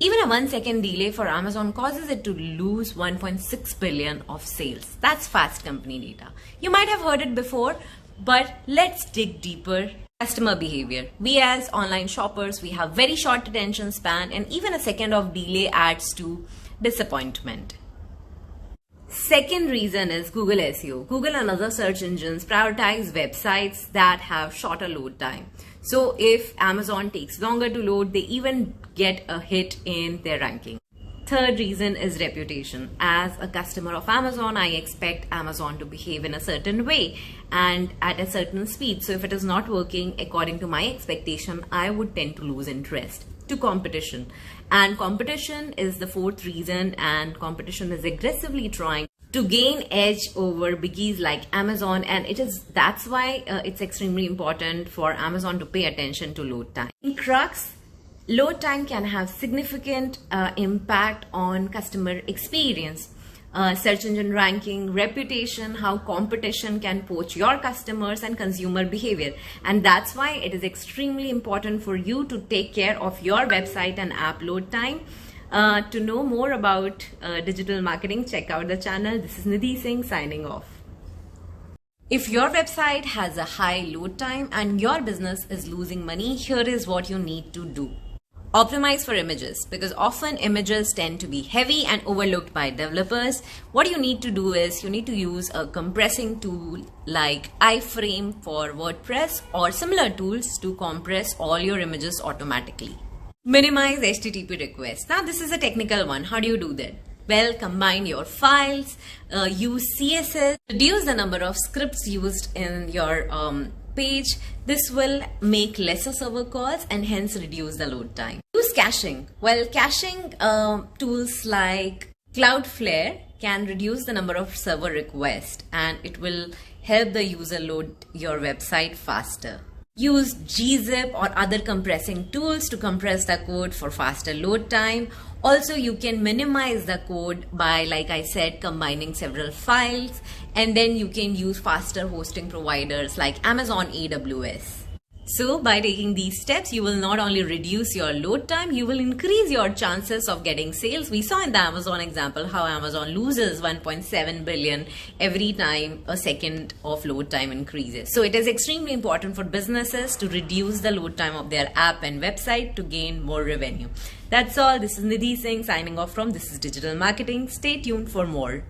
Even a 1 second delay for Amazon causes it to lose 1.6 billion of sales. That's Fast Company data. You might have heard it before, but let's dig deeper. Customer behavior. We as online shoppers, we have very short attention span, and even a second of delay adds to disappointment. Second reason is Google SEO. Google and other search engines prioritize websites that have shorter load time. So if Amazon takes longer to load, they even get a hit in their ranking. Third reason is reputation. As a customer of Amazon, I expect Amazon to behave in a certain way and at a certain speed. So if it is not working according to my expectation, I would tend to lose interest to competition. And competition is the fourth reason, and competition is aggressively trying to gain edge over biggies like Amazon, and that's why it's extremely important for Amazon to pay attention to load time. In crux, load time can have significant impact on customer experience, search engine ranking, reputation, how competition can poach your customers, and consumer behavior. And that's why it is extremely important for you to take care of your website and app load time. To know more about digital marketing, check out the channel. This is Nidhi Singh signing off. If your website has a high load time and your business is losing money, here is what you need to do. Optimize for images, because often images tend to be heavy and overlooked by developers. What you need to do is you need to use a compressing tool like iframe for WordPress or similar tools to compress all your images automatically. Minimize HTTP requests. Now this is a technical one. How do you do that? Well, combine your files, use CSS, reduce the number of scripts used in your page. This will make lesser server calls and hence reduce the load time. Use caching. Well, caching tools like Cloudflare can reduce the number of server requests, and it will help the user load your website faster. Use gzip or other compressing tools to compress the code for faster load time. Also, you can minimize the code by, like I said, combining several files, and then you can use faster hosting providers like Amazon AWS. So by taking these steps, you will not only reduce your load time, you will increase your chances of getting sales. We saw in the Amazon example how Amazon loses 1.7 billion every time a second of load time increases. So it is extremely important for businesses to reduce the load time of their app and website to gain more revenue. That's all. This is Nidhi Singh signing off from This is Digital Marketing. Stay tuned for more.